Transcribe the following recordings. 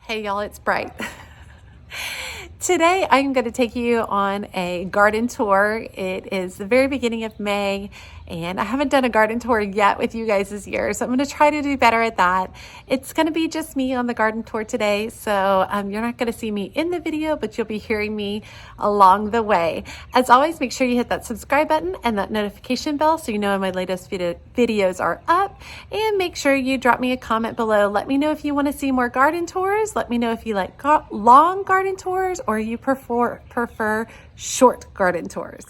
Hey y'all, it's Bright. Today I'm going to take you on a garden tour. It is the very beginning of May and I haven't done a garden tour yet with you guys this year, so I'm going to try to do better at that. It's going to be just me on the garden tour today, so you're not going to see me in the video, but you'll be hearing me along the way. As always, make sure you hit that subscribe button and that notification bell so you know when my latest videos are up, and make sure you drop me a comment below. Let me know if you want to see more garden tours. Let me know if you like long garden tours or you prefer short garden tours.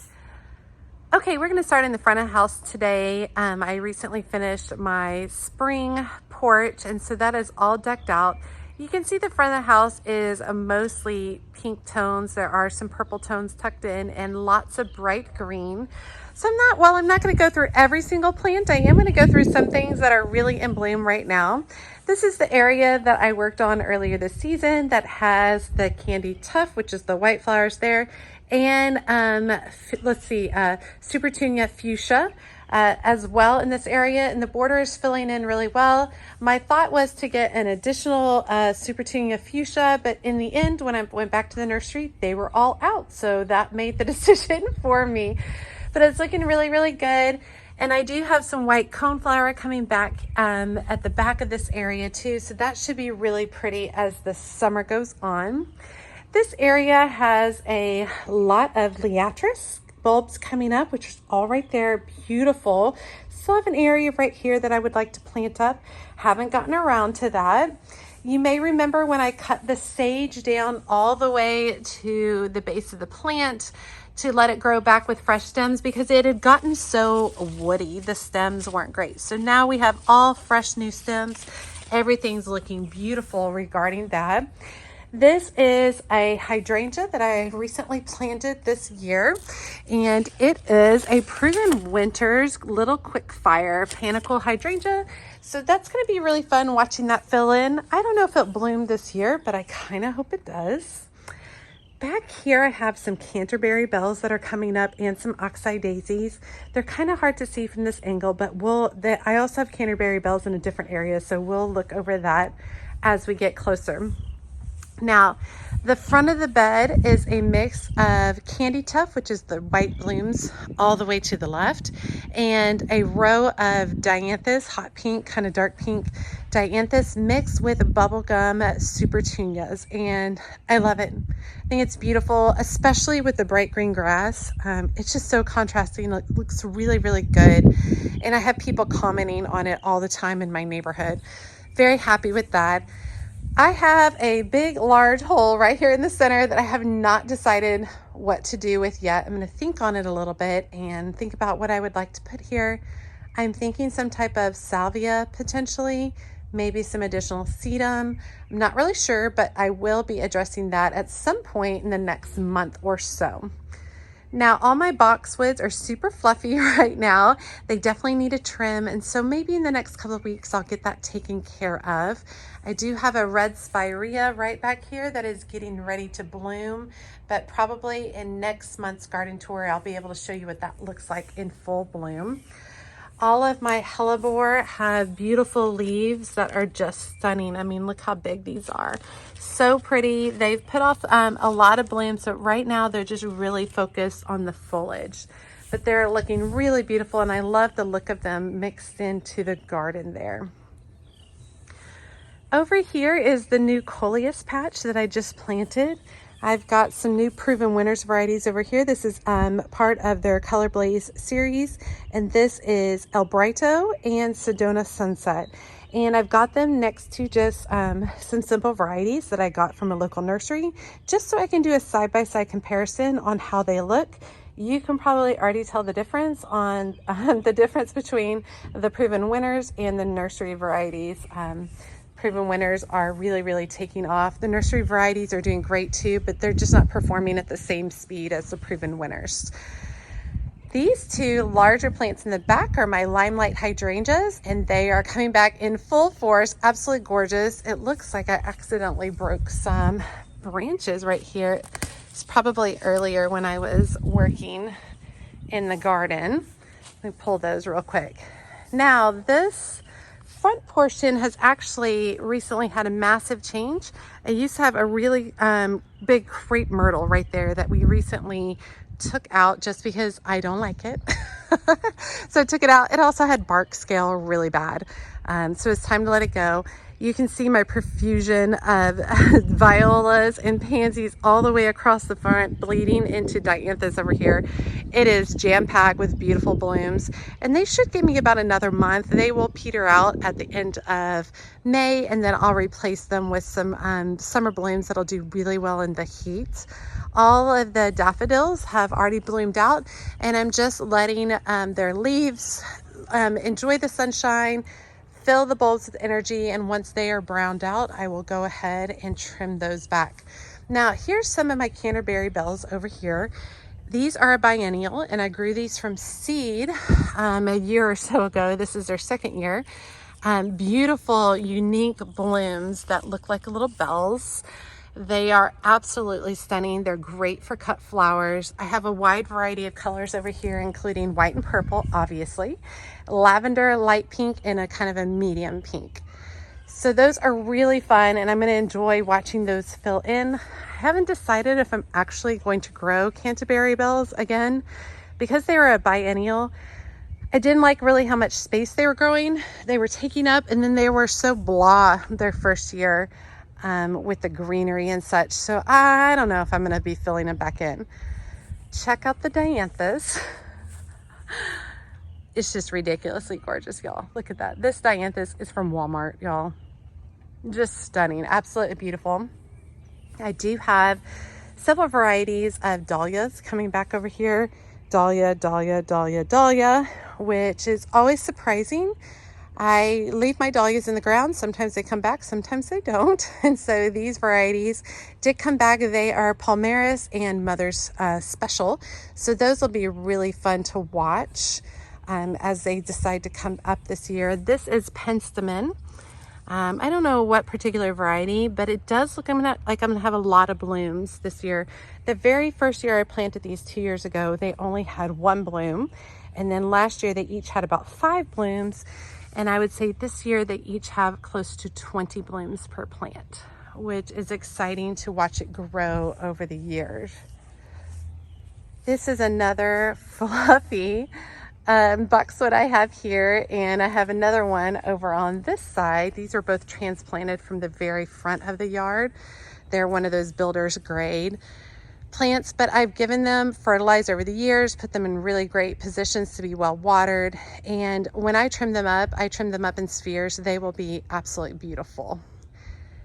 Okay, we're going to start in the front of the house today. I recently finished my spring porch, and so that is all decked out. You can see the front of the house is mostly pink tones. There are some purple tones tucked in and lots of bright green. So I'm not going to go through every single plant. I am going to go through some things that are really in bloom right now. This is the area that I worked on earlier this season that has the candy tuft, which is the white flowers there, and Supertunia fuchsia as well in this area, and the border is filling in really well. My thought was to get an additional Supertunia fuchsia, but in the end, when I went back to the nursery, they were all out, so that made the decision for me. But it's looking really, really good. And I do have some white coneflower coming back at the back of this area too, so that should be really pretty as the summer goes on. This area has a lot of liatris bulbs coming up, which is all right there, beautiful. Still have an area right here that I would like to plant up. Haven't gotten around to that. You may remember when I cut the sage down all the way to the base of the plant to let it grow back with fresh stems because it had gotten so woody. The stems weren't great. So now we have all fresh new stems. Everything's looking beautiful regarding that. This is a hydrangea that I recently planted this year, and it is a Proven Winters Little Quick Fire panicle hydrangea. So that's going to be really fun watching that fill in. I don't know if it bloomed this year, but I kind of hope it does. Back here, I have some Canterbury bells that are coming up and some oxeye daisies. They're kind of hard to see from this angle, but I also have Canterbury bells in a different area, so we'll look over that as we get closer. Now, the front of the bed is a mix of candy tuft, which is the white blooms all the way to the left, and a row of dianthus, hot pink, kind of dark pink dianthus mixed with bubblegum supertunias, and I love it. I think it's beautiful, especially with the bright green grass. It's just so contrasting. It looks really, really good, and I have people commenting on it all the time in my neighborhood. Very happy with that. I have a big, large hole right here in the center that I have not decided what to do with yet. I'm going to think on it a little bit and think about what I would like to put here. I'm thinking some type of salvia potentially, maybe some additional sedum. I'm not really sure, but I will be addressing that at some point in the next month or so. Now, all my boxwoods are super fluffy right now. They definitely need a trim, and so maybe in the next couple of weeks I'll get that taken care of. I do have a red spirea right back here that is getting ready to bloom, but probably in next month's garden tour I'll be able to show you what that looks like in full bloom. All of my hellebore have beautiful leaves that are just stunning. I mean, look how big these are. So pretty. They've put off a lot of blooms, so right now they're just really focused on the foliage. But they're looking really beautiful, and I love the look of them mixed into the garden there. Over here is the new coleus patch that I just planted. I've got some new Proven Winners varieties over here. This is part of their Color Blaze series, and this is El Brito and Sedona Sunset. And I've got them next to just some simple varieties that I got from a local nursery, just so I can do a side-by-side comparison on how they look. You can probably already tell the difference on the difference between the Proven Winners and the nursery varieties. Proven Winners are really, really taking off. The nursery varieties are doing great too, but they're just not performing at the same speed as the Proven Winners. These two larger plants in the back are my limelight hydrangeas, and they are coming back in full force. Absolutely gorgeous. It looks like I accidentally broke some branches right here. It's probably earlier when I was working in the garden. Let me pull those real quick. Now this front portion has actually recently had a massive change. I used to have a really big crepe myrtle right there that we recently took out just because I don't like it. So I took it out. It also had bark scale really bad. So it's time to let it go. You can see my profusion of violas and pansies all the way across the front, bleeding into dianthus over here. It is jam-packed with beautiful blooms, and they should give me about another month. They will peter out at the end of May, and then I'll replace them with some summer blooms that'll do really well in the heat. All of the daffodils have already bloomed out, and I'm just letting their leaves enjoy the sunshine, fill the bulbs with energy, and once they are browned out, I will go ahead and trim those back. Now, here's some of my Canterbury bells over here. These are a biennial, and I grew these from seed a year or so ago. This is their second year. Beautiful, unique blooms that look like little bells. They are absolutely stunning. They're great for cut flowers. I have a wide variety of colors over here, including white and purple, obviously, lavender, light pink, and a kind of a medium pink. So those are really fun, and I'm going to enjoy watching those fill in. I haven't decided if I'm actually going to grow Canterbury bells again because they were a biennial. I didn't like really how much space they were growing. They were taking up, and then they were so blah their first year. With the greenery and such. So I don't know if I'm going to be filling them back in. Check out the dianthus. It's just ridiculously gorgeous, y'all. Look at that. This dianthus is from Walmart, y'all. Just stunning. Absolutely beautiful. I do have several varieties of dahlias coming back over here. Dahlia, dahlia, dahlia, dahlia, which is always surprising. I leave my dahlias in the ground. Sometimes they come back, sometimes they don't. And so these varieties did come back. They are Palmaris and Mother's Special. So those will be really fun to watch as they decide to come up this year. This is Penstemon. I don't know what particular variety, but it does look like I'm gonna have a lot of blooms this year. The very first year I planted these 2 years ago, they only had one bloom. And then last year they each had about 5 blooms. And I would say this year they each have close to 20 blooms per plant, which is exciting to watch it grow over the years. This is another fluffy boxwood I have here, and I have another one over on this side. These are both transplanted from the very front of the yard. They're one of those builder's grade plants, but I've given them fertilizer over the years, put them in really great positions to be well watered. And when I trim them up in spheres. They will be absolutely beautiful.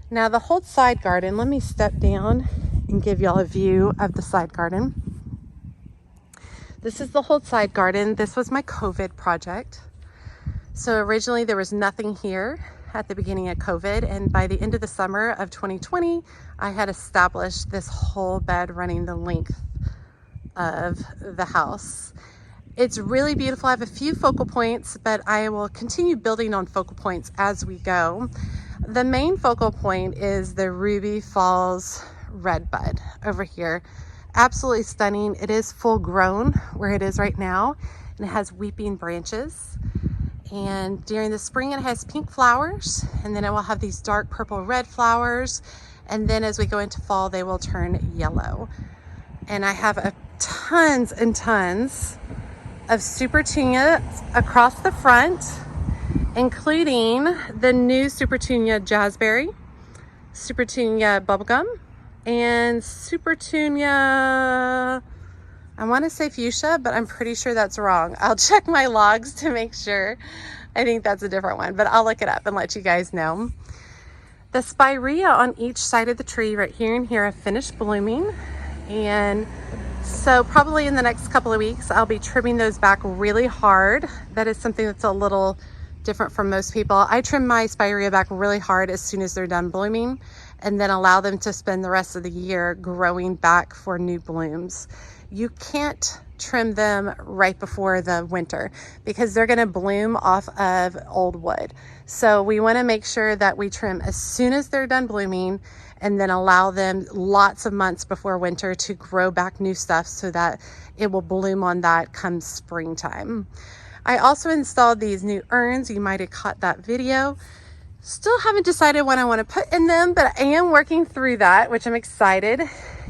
Now the whole side garden, let me step down and give y'all a view of the side garden. This is the whole side garden. This was my COVID project. So originally there was nothing here at the beginning of COVID, and by the end of the summer of 2020, I had established this whole bed running the length of the house. It's really beautiful. I have a few focal points, but I will continue building on focal points as we go. The main focal point is the Ruby Falls Redbud over here. Absolutely stunning. It is full grown where it is right now, and it has weeping branches. And during the spring, it has pink flowers, and then it will have these dark purple red flowers. And then as we go into fall, they will turn yellow. And I have tons and tons of Supertunia across the front, including the new Supertunia Jazzberry, Supertunia Bubblegum, and Supertunia, I want to say fuchsia, but I'm pretty sure that's wrong. I'll check my logs to make sure. I think that's a different one, but I'll look it up and let you guys know. The spirea on each side of the tree right here and here have finished blooming. And so probably in the next couple of weeks, I'll be trimming those back really hard. That is something that's a little different from most people. I trim my spirea back really hard as soon as they're done blooming, and then allow them to spend the rest of the year growing back for new blooms. You can't trim them right before the winter because they're going to bloom off of old wood. So we want to make sure that we trim as soon as they're done blooming, and then allow them lots of months before winter to grow back new stuff so that it will bloom on that come springtime. I also installed these new urns. You might have caught that video. Still haven't decided what I want to put in them, but I am working through that, which I'm excited.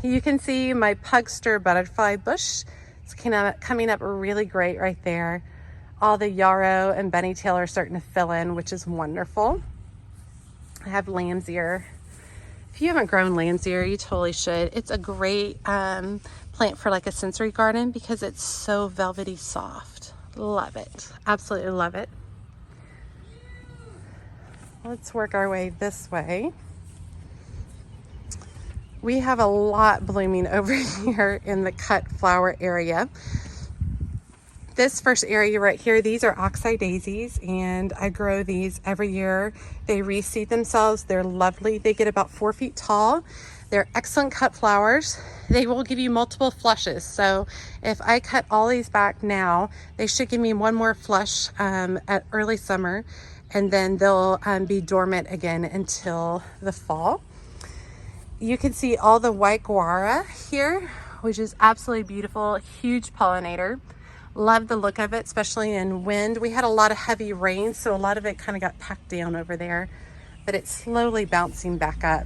You can see my pugster butterfly bush. It's kind of coming up really great right there. All the yarrow and bunnytail are starting to fill in, which is wonderful. I have lamb's ear. If you haven't grown lamb's ear, you totally should. It's a great plant for like a sensory garden because it's so velvety soft. Love it. Absolutely love it. Let's work our way this way. We have a lot blooming over here in the cut flower area. This first area right here, these are oxeye daisies, and I grow these every year. They reseed themselves. They're lovely. They get about 4 feet tall. They're excellent cut flowers. They will give you multiple flushes. So if I cut all these back now, they should give me one more flush at early summer, and then they'll be dormant again until the fall. You can see all the white guara here, which is absolutely beautiful. Huge pollinator. Love the look of it, especially in wind. We had a lot of heavy rain, so a lot of it kind of got packed down over there, but it's slowly bouncing back up.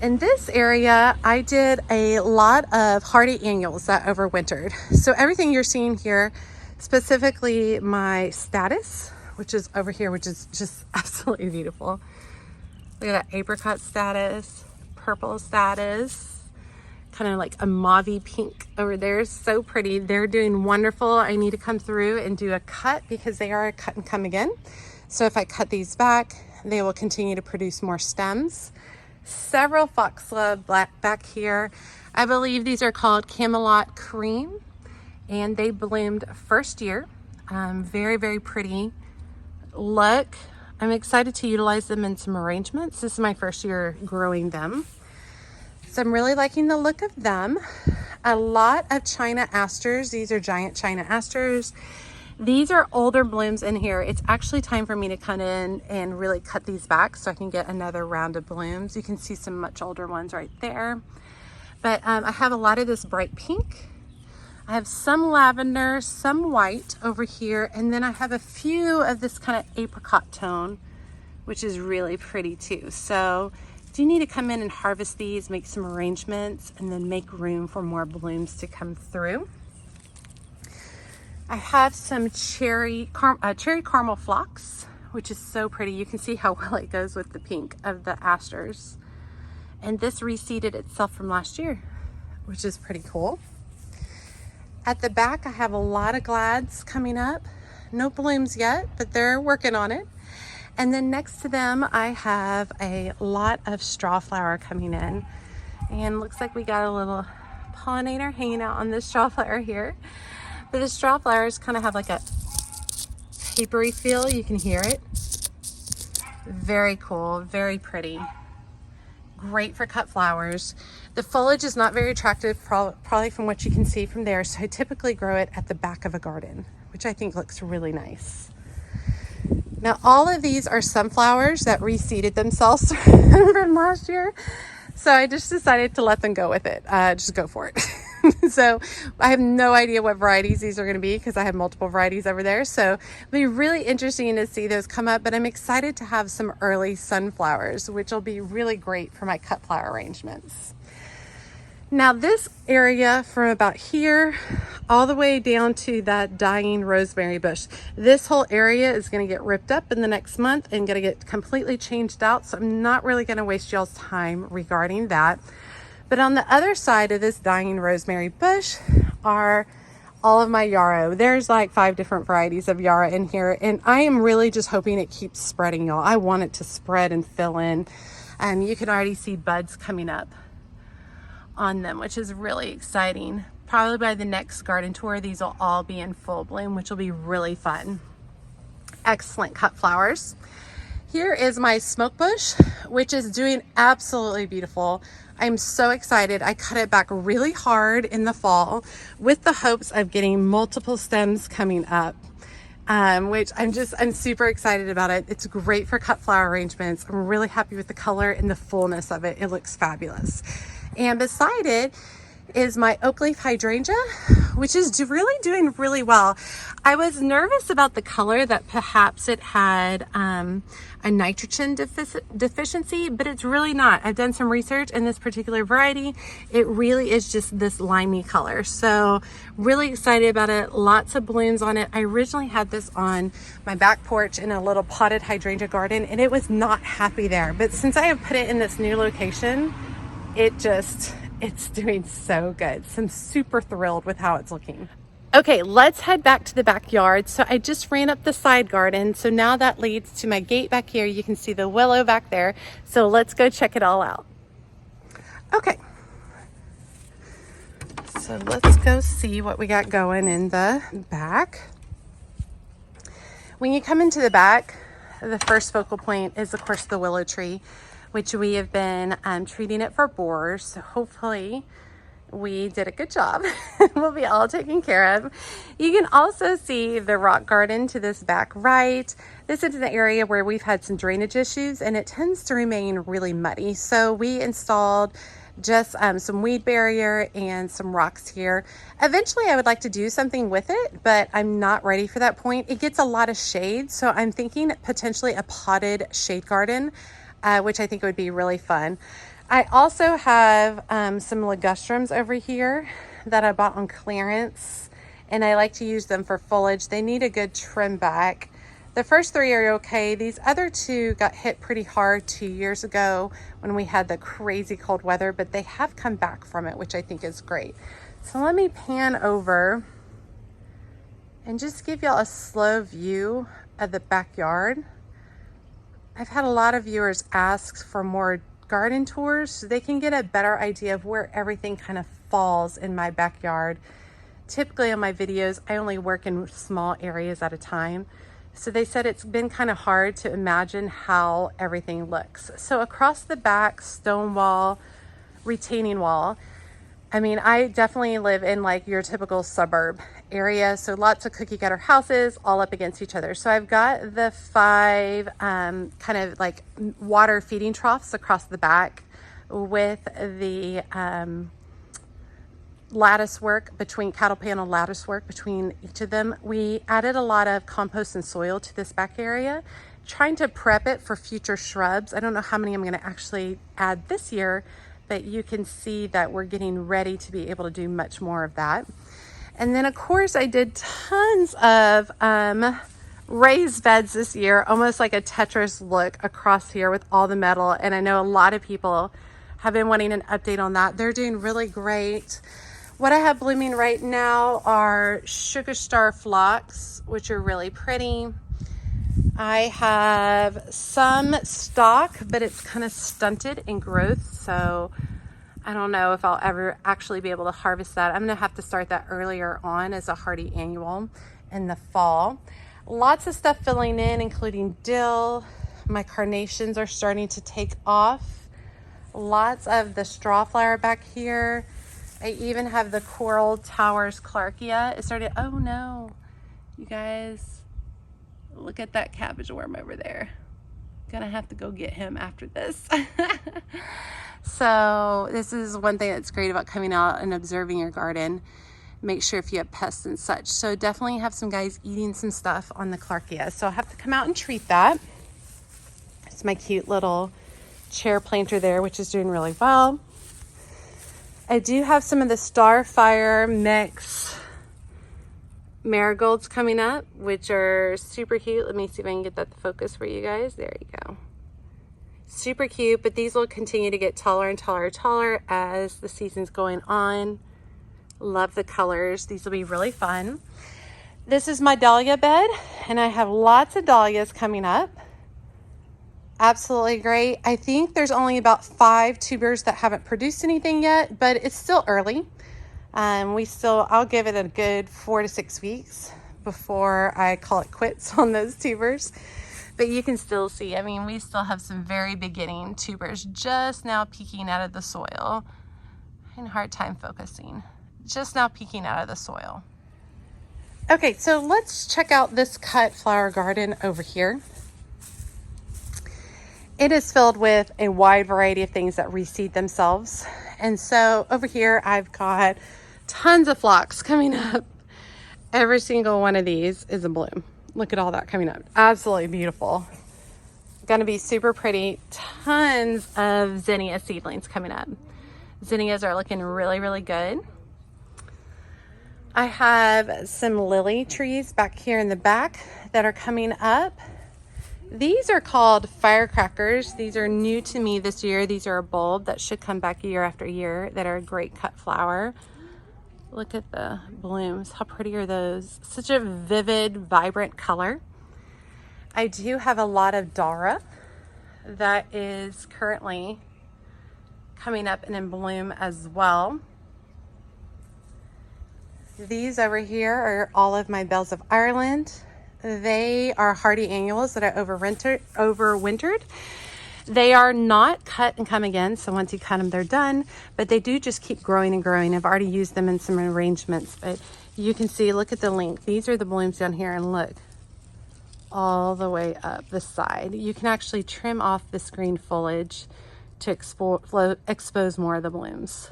In this area, I did a lot of hardy annuals that overwintered. So everything you're seeing here, specifically my status, which is over here, which is just absolutely beautiful. Look at that apricot status, purple status, kind of like a mauvey pink over there. So pretty. They're doing wonderful. I need to come through and do a cut because they are a cut and come again. So if I cut these back, they will continue to produce more stems. Several foxglove back here. I believe these are called Camelot Cream, and they bloomed first year. Very, very pretty look. I'm excited to utilize them in some arrangements. This is my first year growing them. So I'm really liking the look of them. A lot of China asters. These are giant China asters. These are older blooms in here. It's actually time for me to come in and really cut these back so I can get another round of blooms. You can see some much older ones right there. But I have a lot of this bright pink. I have some lavender, some white over here, and then I have a few of this kind of apricot tone, which is really pretty too. So do need to come in and harvest these, make some arrangements, and then make room for more blooms to come through. I have some cherry caramel phlox, which is so pretty. You can see how well it goes with the pink of the asters. And this reseeded itself from last year, which is pretty cool. At the back, I have a lot of glads coming up. No blooms yet, but they're working on it. And then next to them, I have a lot of straw flower coming in. And looks like we got a little pollinator hanging out on this straw flower here. But the straw flowers kind of have like a papery feel. You can hear it. Very cool, very pretty. Great for cut flowers. The foliage is not very attractive, probably from what you can see from there. So I typically grow it at the back of a garden, which I think looks really nice. Now, all of these are sunflowers that reseeded themselves from last year. So I just decided to let them go with it. Just go for it. So I have no idea what varieties these are going to be because I have multiple varieties over there. So it'll be really interesting to see those come up, but I'm excited to have some early sunflowers, which will be really great for my cut flower arrangements. Now this area from about here all the way down to that dying rosemary bush, this whole area is going to get ripped up in the next month and going to get completely changed out. So I'm not really going to waste y'all's time regarding that. But on the other side of this dying rosemary bush are all of my yarrow. There's like 5 different varieties of yarrow in here, and I am really just hoping it keeps spreading, y'all. I want it to spread and fill in. You can already see buds coming up on them, which is really exciting. Probably by the next garden tour, these will all be in full bloom, which will be really fun. Excellent cut flowers. Here is my smoke bush, which is doing absolutely beautiful. I'm so excited. I cut it back really hard in the fall with the hopes of getting multiple stems coming up, which I'm super excited about it. It's great for cut flower arrangements. I'm really happy with the color and the fullness of it. It looks fabulous. And beside it is my oak leaf hydrangea, which is really doing really well. I was nervous about the color, that perhaps it had a nitrogen deficiency, but it's really not. I've done some research in this particular variety. It really is just this limey color. So really excited about it. Lots of blooms on it. I originally had this on my back porch in a little potted hydrangea garden, and it was not happy there. But since I have put it in this new location, it's doing so good. So I'm super thrilled with how it's looking. Okay, let's head back to the backyard. So I just ran up the side garden. So now that leads to my gate back here. You can see the willow back there. So let's go check it all out. Okay. So let's go see what we got going in the back. When you come into the back, the first focal point is, of course, the willow tree, which we have been treating it for borers. So hopefully we did a good job. We'll be all taken care of. You can also see the rock garden to this back right. This is an area where we've had some drainage issues, and it tends to remain really muddy. So we installed just some weed barrier and some rocks here. Eventually I would like to do something with it, but I'm not ready for that point. It gets a lot of shade, so I'm thinking potentially a potted shade garden, which I think would be really fun. I also have some ligustrums over here that I bought on clearance, and I like to use them for foliage. They need a good trim back. The first 3 are okay. These other 2 got hit pretty hard 2 years ago when we had the crazy cold weather, but they have come back from it, which I think is great. So let me pan over and just give y'all a slow view of the backyard. I've had a lot of viewers ask for more garden tours so they can get a better idea of where everything kind of falls in my backyard. Typically on my videos, I only work in small areas at a time. So they said it's been kind of hard to imagine how everything looks. So across the back, stone wall, retaining wall. I mean, I definitely live in like your typical suburb area. So lots of cookie cutter houses all up against each other. So I've got the 5 kind of like water feeding troughs across the back with the lattice work between cattle panel lattice work between each of them. We added a lot of compost and soil to this back area, trying to prep it for future shrubs. I don't know how many I'm going to actually add this year, but you can see that we're getting ready to be able to do much more of that. And then of course I did tons of raised beds this year, almost like a Tetris look across here with all the metal. And I know a lot of people have been wanting an update on that. They're doing really great. What I have blooming right now are sugar star phlox, which are really pretty. I have some stock, but it's kind of stunted in growth. So I don't know if I'll ever actually be able to harvest that. I'm gonna have to start that earlier on as a hardy annual in the fall. Lots of stuff filling in, including dill. My carnations are starting to take off. Lots of the straw flower back here. I even have the Coral Towers Clarkia. It started, oh no, you guys, look at that cabbage worm over there. Gonna have to go get him after this. So this is one thing that's great about coming out and observing your garden. Make sure if you have pests and such. So definitely have some guys eating some stuff on the Clarkia. So I'll have to come out and treat that. It's my cute little chair planter there, which is doing really well. I do have some of the Starfire mix marigolds coming up, which are super cute. Let me see if I can get that to focus for you guys. There you go. Super cute, but these will continue to get taller and taller and taller as the season's going on. Love the colors. These will be really fun. This is my dahlia bed, and I have lots of dahlias coming up. Absolutely great. I think there's only about 5 tubers that haven't produced anything yet, but it's still early. I'll give it a good 4 to 6 weeks before I call it quits on those tubers. But you can still see, I mean, we still have some very beginning tubers just now peeking out of the soil. I had a hard time focusing. Just now peeking out of the soil. Okay, so let's check out this cut flower garden over here. It is filled with a wide variety of things that reseed themselves. And so over here, I've got tons of phlox coming up. Every single one of these is a bloom. Look at all that coming up. Absolutely beautiful. Gonna be super pretty. Tons of zinnia seedlings coming up. Zinnias are looking really, really good. I have some lily trees back here in the back that are coming up. These are called firecrackers. These are new to me this year. These are a bulb that should come back year after year that are a great cut flower. Look at the blooms. How pretty are those? Such a vivid, vibrant color. I do have a lot of Dara that is currently coming up and in bloom as well. These over here are all of my Bells of Ireland. They are hardy annuals that I overwintered. They are not cut and come again, so once you cut them, they're done, but they do just keep growing and growing. I've already used them in some arrangements, but you can see, look at the length. These are the blooms down here, and look, all the way up the side. You can actually trim off this green foliage to expose more of the blooms.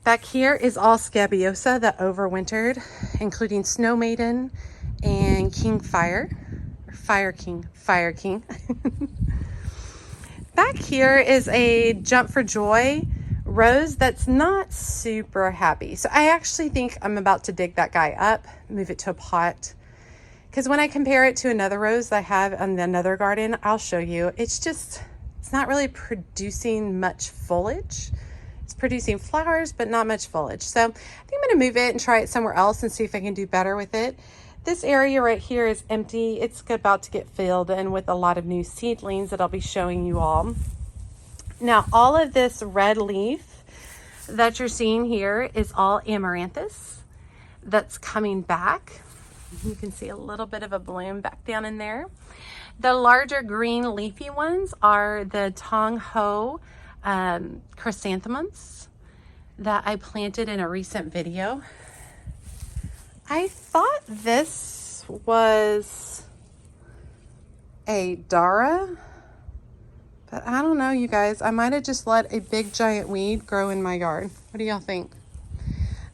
Back here is all Scabiosa that overwintered, including Snow Maiden and King Fire, or Fire King. Back here is a Jump for Joy rose that's not super happy. So I actually think I'm about to dig that guy up, move it to a pot. Because when I compare it to another rose that I have on another garden, I'll show you, it's not really producing much foliage. It's producing flowers, but not much foliage. So I think I'm gonna move it and try it somewhere else and see if I can do better with it. This area right here is empty. It's about to get filled in with a lot of new seedlings that I'll be showing you all. Now, all of this red leaf that you're seeing here is all amaranthus that's coming back. You can see a little bit of a bloom back down in there. The larger green leafy ones are the Tong Ho chrysanthemums that I planted in a recent video. I thought this was a Dara, but I don't know, you guys. I might have just let a big giant weed grow in my yard. What do y'all think?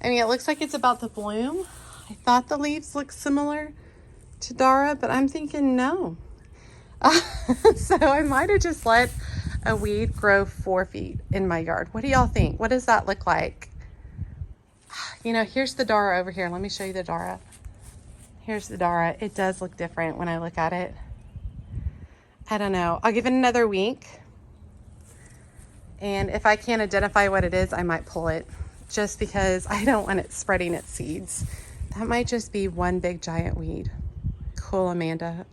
I mean, it looks like it's about to bloom. I thought the leaves looked similar to Dara, but I'm thinking no. So I might have just let a weed grow 4 feet in my yard. What do y'all think? What does that look like? You know, here's the Dara over here. Let me show you the Dara. Here's the Dara. It does look different when I look at it. I don't know. I'll give it another week. And if I can't identify what it is, I might pull it just because I don't want it spreading its seeds. That might just be one big giant weed. Cool, Amanda.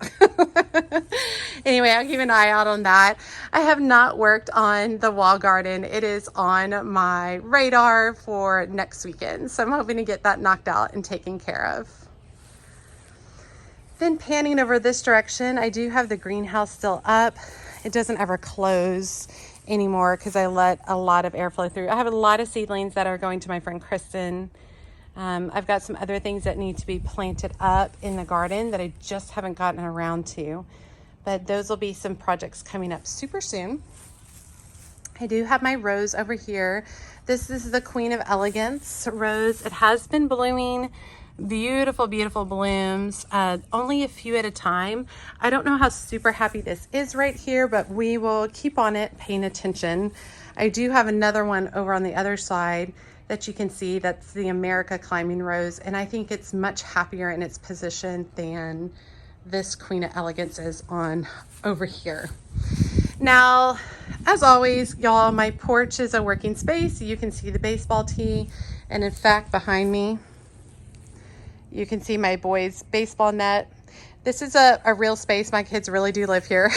Anyway, I'll keep an eye out on that. I have not worked on the wall garden. It is on my radar for next weekend. So I'm hoping to get that knocked out and taken care of. Then panning over this direction, I do have the greenhouse still up. It doesn't ever close anymore because I let a lot of airflow through. I have a lot of seedlings that are going to my friend Kristen. I've got some other things that need to be planted up in the garden that I just haven't gotten around to. But those will be some projects coming up super soon. I do have my rose over here. This is the Queen of Elegance rose. It has been blooming. Beautiful, beautiful blooms. Only a few at a time. I don't know how super happy this is right here, but we will keep on it, paying attention. I do have another one over on the other side that you can see. That's the America Climbing Rose, and I think it's much happier in its position than this Queen of Elegance is on over here. Now, as always, y'all, my porch is a working space. You can see the baseball tee, and in fact, behind me, you can see my boys' baseball net. This is a real space. My kids really do live here,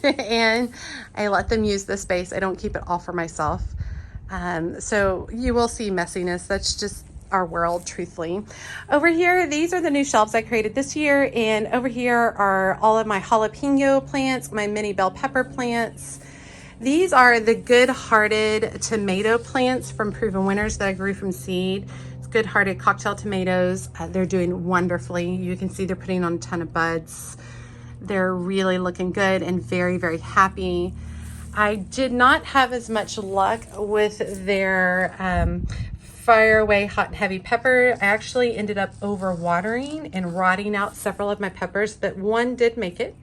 and I let them use this space. I don't keep it all for myself. So you will see messiness. That's just our world, truthfully. Over here, these are the new shelves I created this year, and over here are all of my jalapeno plants, my mini bell pepper plants. These are the good-hearted tomato plants from Proven Winners that I grew from seed. It's good-hearted cocktail tomatoes. They're doing wonderfully. You can see they're putting on a ton of buds. They're really looking good and very, very happy. I did not have as much luck with their Fire Away Hot and Heavy Pepper. I actually ended up overwatering and rotting out several of my peppers, but one did make it,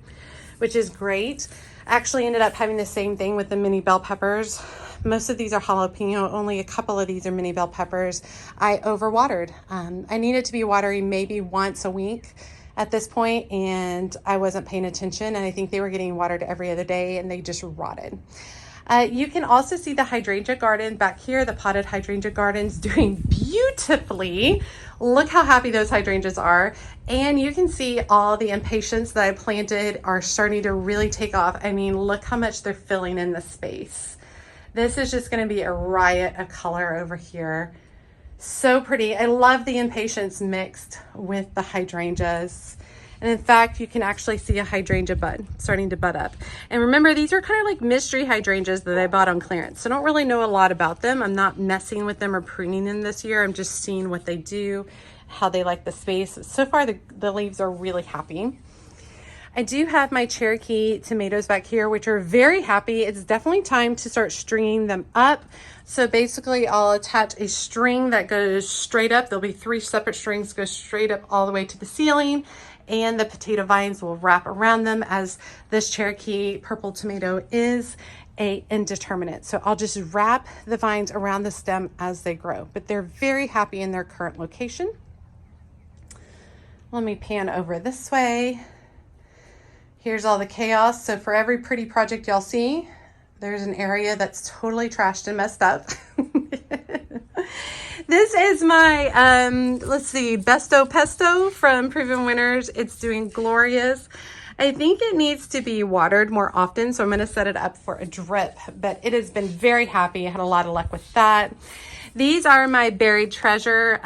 which is great. I actually ended up having the same thing with the mini bell peppers. Most of these are jalapeno, only a couple of these are mini bell peppers. I overwatered. I needed to be watering maybe once a week at this point, and I wasn't paying attention, and I think they were getting watered every other day, and they just rotted. You can also see the hydrangea garden back here. The potted hydrangea garden's doing beautifully. Look how happy those hydrangeas are. And you can see all the impatiens that I planted are starting to really take off. I mean, look how much they're filling in the space. This is just going to be a riot of color over here. So pretty. I love the impatiens mixed with the hydrangeas. And in fact, you can actually see a hydrangea bud starting to bud up. And remember, these are kind of like mystery hydrangeas that I bought on clearance. So I don't really know a lot about them. I'm not messing with them or pruning them this year. I'm just seeing what they do, how they like the space. So far, the leaves are really happy. I do have my Cherokee tomatoes back here, which are very happy. It's definitely time to start stringing them up. So basically, I'll attach a string that goes straight up. There'll be 3 separate strings, go straight up all the way to the ceiling, and the potato vines will wrap around them, as this Cherokee purple tomato is a indeterminate. So I'll just wrap the vines around the stem as they grow, but they're very happy in their current location. Let me pan over this way. Here's all the chaos. So for every pretty project y'all see, there's an area that's totally trashed and messed up. This is my, let's see, Besto Pesto from Proven Winners. It's doing glorious. I think it needs to be watered more often, so I'm going to set it up for a drip, but it has been very happy. I had a lot of luck with that. These are my buried treasure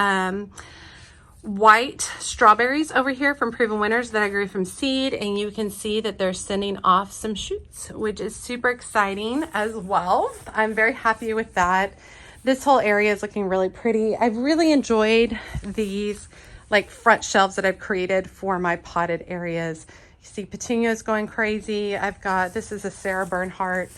white strawberries over here from Proven Winners that I grew from seed, and you can see that they're sending off some shoots, which is super exciting as well. I'm very happy with that. This whole area is looking really pretty. I've really enjoyed these like front shelves that I've created for my potted areas. You see petunias going crazy. I've got, this is a Sarah Bernhardt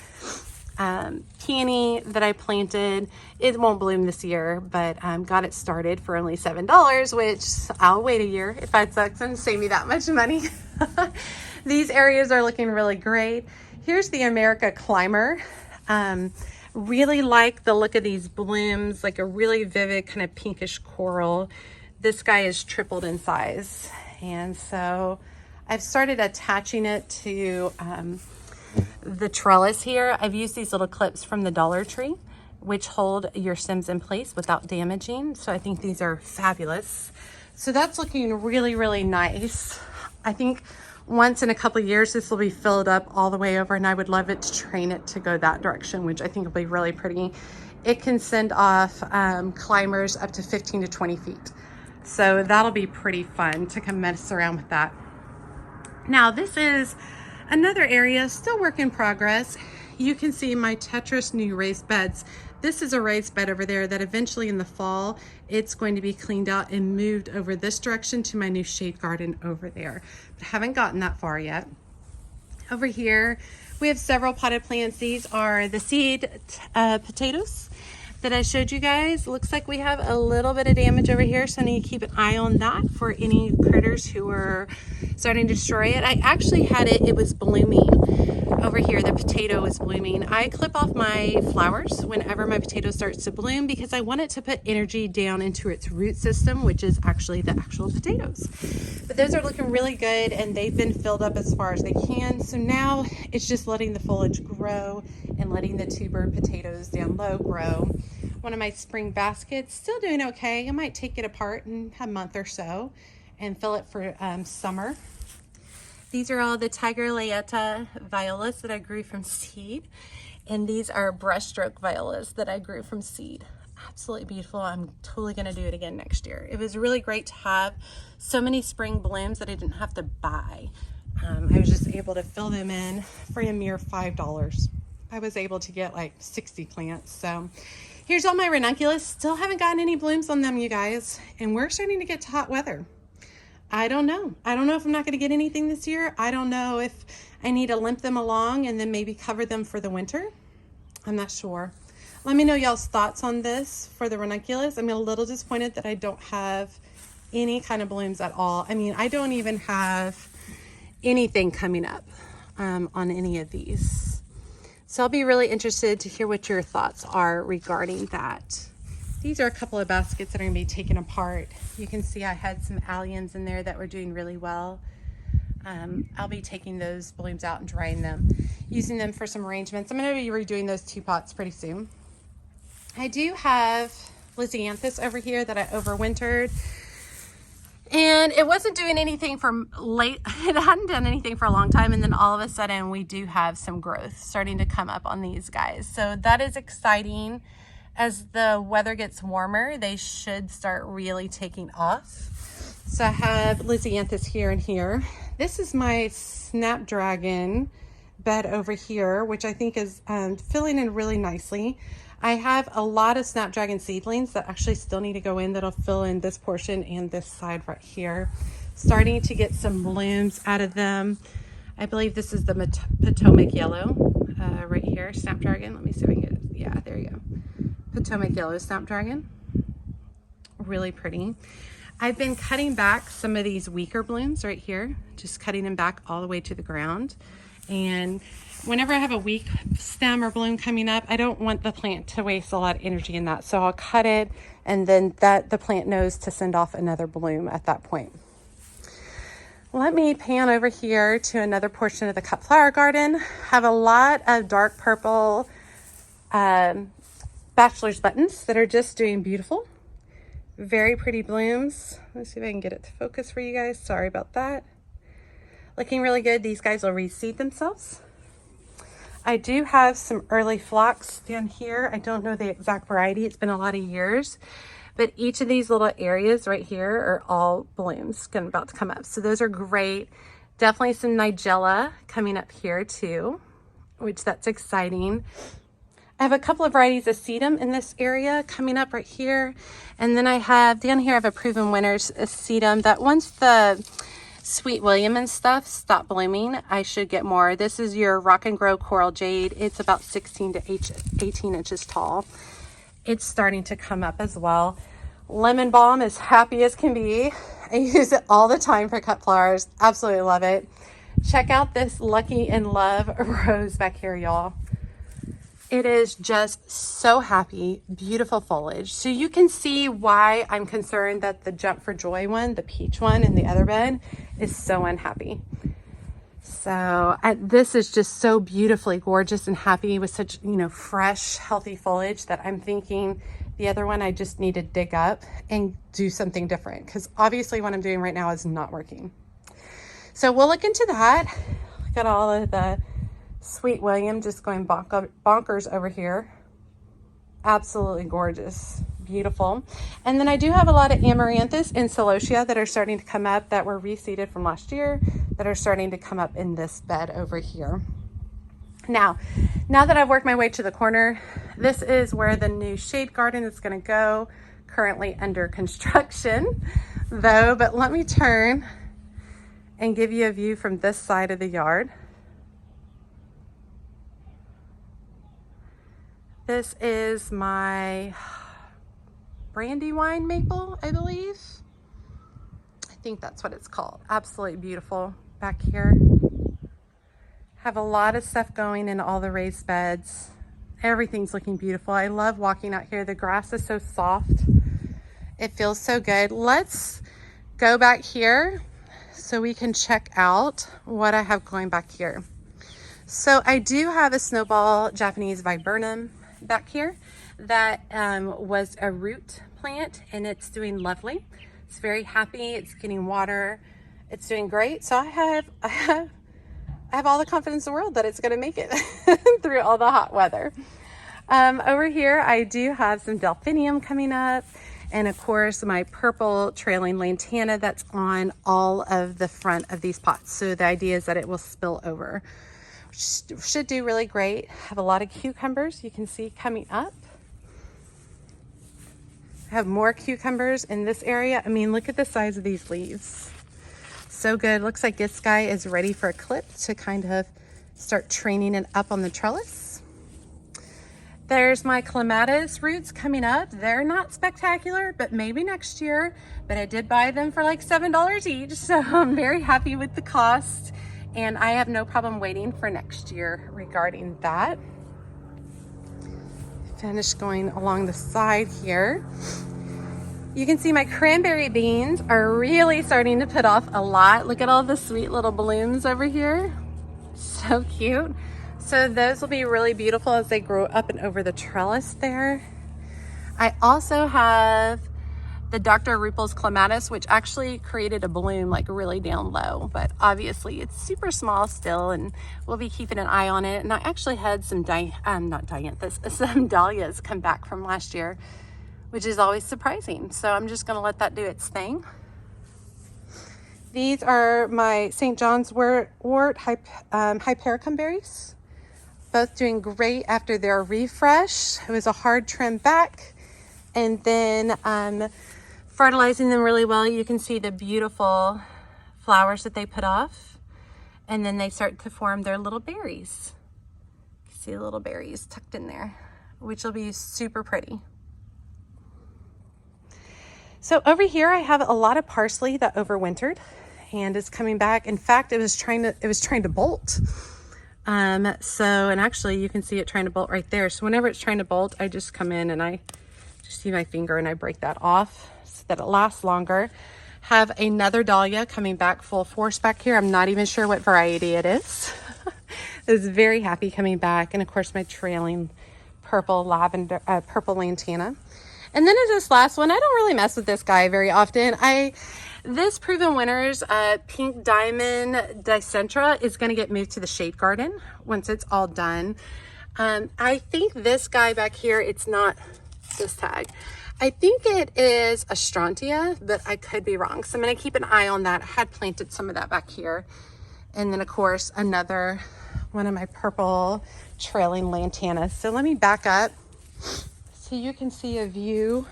peony that I planted. It won't bloom this year, but got it started for only $7, which I'll wait a year if that sucks and save me that much money. These areas are looking really great. Here's the America Climber. Really like the look of these blooms, like a really vivid kind of pinkish coral. This guy is tripled in size, and so I've started attaching it to the trellis here. I've used these little clips from the Dollar Tree, which hold your stems in place without damaging. So I think these are fabulous. So that's looking really, really nice. I think once in a couple of years, this will be filled up all the way over, and I would love it to train it to go that direction, which I think will be really pretty. It can send off climbers up to 15 to 20 feet. So that'll be pretty fun to come mess around with that. Now this is another area, still work in progress. You can see my Tetris new raised beds. This is a raised bed over there that eventually in the fall, it's going to be cleaned out and moved over this direction to my new shade garden over there. But I haven't gotten that far yet. Over here, we have several potted plants. These are the seed potatoes that I showed you guys. Looks like we have a little bit of damage over here, so I need to keep an eye on that for any critters who are starting to destroy it. I actually had it was blooming over here. The potato is blooming. I clip off my flowers whenever my potato starts to bloom because I want it to put energy down into its root system, which is actually the actual potatoes. But those are looking really good, and they've been filled up as far as they can. So now it's just letting the foliage grow and letting the tuber potatoes down low grow. One of my spring baskets, still doing okay. I might take it apart in a month or so and fill it for summer. These are all the Tiger Layetta violas that I grew from seed. And these are brushstroke violas that I grew from seed. Absolutely beautiful. I'm totally gonna do it again next year. It was really great to have so many spring blooms that I didn't have to buy. I was just able to fill them in for a mere $5. I was able to get like 60 plants. So here's all my ranunculus. Still haven't gotten any blooms on them, you guys. And we're starting to get to hot weather. I don't know. I don't know if I'm not going to get anything this year. I don't know if I need to limp them along and then maybe cover them for the winter. I'm not sure. Let me know y'all's thoughts on this for the ranunculus. I'm a little disappointed that I don't have any kind of blooms at all. I mean, I don't even have anything coming up on any of these. So I'll be really interested to hear what your thoughts are regarding that. These are a couple of baskets that are going to be taken apart. You can see I had some alliums in there that were doing really well. I'll be taking those blooms out and drying them, using them for some arrangements. I'm going to be redoing those 2 pots pretty soon. I do have Lisianthus over here that I overwintered. And it wasn't doing anything for late, it hadn't done anything for a long time, and then all of a sudden we do have some growth starting to come up on these guys. So that is exciting. As the weather gets warmer, they should start really taking off. So I have Lisianthus here and here. This is my Snapdragon bed over here, which I think is filling in really nicely. I have a lot of Snapdragon seedlings that actually still need to go in that'll fill in this portion and this side right here. Starting to get some blooms out of them. I believe this is the Potomac Yellow right here, Snapdragon. Let me see if I can get it. Yeah, there you go. Potomac Yellow Snapdragon. Really pretty. I've been cutting back some of these weaker blooms right here, just cutting them back all the way to the ground. And whenever I have a weak stem or bloom coming up, I don't want the plant to waste a lot of energy in that. So I'll cut it, and then the plant knows to send off another bloom at that point. Let me pan over here to another portion of the cut flower garden. Have a lot of dark purple bachelor's buttons that are just doing beautiful. Very pretty blooms. Let's see if I can get it to focus for you guys. Sorry about that. Looking really good. These guys will reseed themselves. I do have some early phlox down here. I don't know the exact variety. It's been a lot of years, but each of these little areas right here are all blooms about to come up. So those are great. Definitely some Nigella coming up here too, which that's exciting. I have a couple of varieties of sedum in this area coming up right here. And then I have, down here I have a Proven Winners sedum that once the Sweet William and stuff stop blooming, I should get more. This is your Rock and Grow Coral Jade. It's about 16 to 18 inches tall. It's starting to come up as well. Lemon Balm is happy as can be. I use it all the time for cut flowers. Absolutely love it. Check out this Lucky in Love rose back here, y'all. It is just so happy, beautiful foliage. So you can see why I'm concerned that the Jump for Joy one, the peach one in the other bed, is so unhappy. So this is just so beautifully gorgeous and happy with such, fresh, healthy foliage that I'm thinking the other one I just need to dig up and do something different, because obviously what I'm doing right now is not working. So we'll look into that. Look at all of the Sweet William just going bonkers over here. Absolutely gorgeous, beautiful. And then I do have a lot of Amaranthus and Celosia that are starting to come up that were reseeded from last year that are starting to come up in this bed over here. Now that I've worked my way to the corner, this is where the new shade garden is going to go, currently under construction though. But let me turn and give you a view from this side of the yard. This is my Brandywine maple, I believe. I think that's what it's called. Absolutely beautiful back here. Have a lot of stuff going in all the raised beds. Everything's looking beautiful. I love walking out here. The grass is so soft. It feels so good. Let's go back here so we can check out what I have going back here. So I do have a snowball Japanese viburnum back here that was a root plant, and it's doing lovely. It's very happy. It's getting water. It's doing great. So I have all the confidence in the world that it's going to make it through all the hot weather. Over here, I do have some delphinium coming up, and of course my purple trailing lantana that's on all of the front of these pots. So the idea is that it will spill over. Should do really great. Have a lot of cucumbers you can see coming up. I have more cucumbers in this area. I mean, look at the size of these leaves. so good. Looks like this guy is ready for a clip to kind of start training it up on the trellis. There's my clematis roots coming up. They're not spectacular, but maybe next year. But I did buy them for like $7 each, so I'm very happy with the cost. And I have no problem waiting for next year regarding that. Finish going along the side here. You can see my cranberry beans are really starting to put off a lot. Look at all the sweet little blooms over here. So cute. So those will be really beautiful as they grow up and over the trellis there. I also have the Dr. Rupel's clematis, which actually created a bloom like really down low, but obviously it's super small still, and we'll be keeping an eye on it. And I actually had some some dahlias come back from last year, which is always surprising. So I'm just gonna let that do its thing. These are my St. John's wort hypericum berries. Both doing great after their refresh. It was a hard trim back, and then fertilizing them really well. You can see the beautiful flowers that they put off, and then they start to form their little berries. You can see the little berries tucked in there, which will be super pretty. So over here I have a lot of parsley that overwintered and is coming back. In fact, it was trying to bolt. And actually you can see it trying to bolt right there. So whenever it's trying to bolt, I just come in and I just use my finger and I break that off so that it lasts longer. Have another dahlia coming back full force back here. I'm not even sure what variety it is. It's very happy coming back. And of course my trailing purple lantana. And then is this last one. I don't really mess with this guy very often. This Proven Winners Pink Diamond Dicentra is going to get moved to the shade garden once it's all done. I think this guy back here, it's not this tag. I think it is Astrantia, but I could be wrong. So I'm going to keep an eye on that. I had planted some of that back here. And then of course, another one of my purple trailing lantanas. So let me back up so you can see a view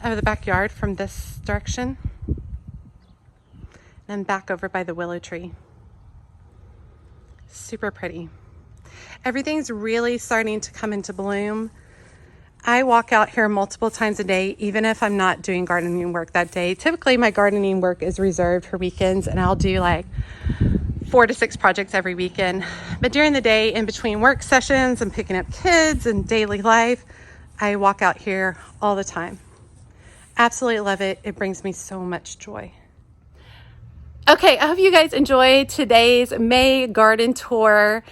of the backyard from this direction, and back over by the willow tree. Super pretty. Everything's really starting to come into bloom. I walk out here multiple times a day, even if I'm not doing gardening work that day. Typically my gardening work is reserved for weekends, and I'll do like 4 to 6 projects every weekend. But during the day, in between work sessions and picking up kids and daily life, I walk out here all the time. Absolutely love it. It brings me so much joy. Okay, I hope you guys enjoyed today's May garden tour.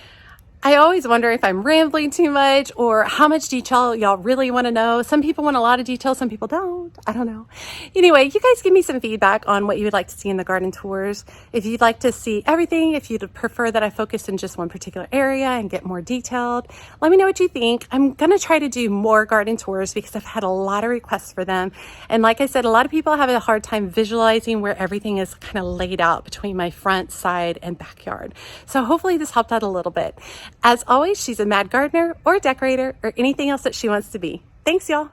I always wonder if I'm rambling too much or how much detail y'all really want to know. Some people want a lot of detail, some people don't. I don't know. Anyway, you guys give me some feedback on what you would like to see in the garden tours. If you'd like to see everything, if you'd prefer that I focus in just one particular area and get more detailed, let me know what you think. I'm going to try to do more garden tours because I've had a lot of requests for them. And like I said, a lot of people have a hard time visualizing where everything is kind of laid out between my front, side, and backyard. So hopefully this helped out a little bit. As always, she's a mad gardener or decorator or anything else that she wants to be. Thanks, y'all.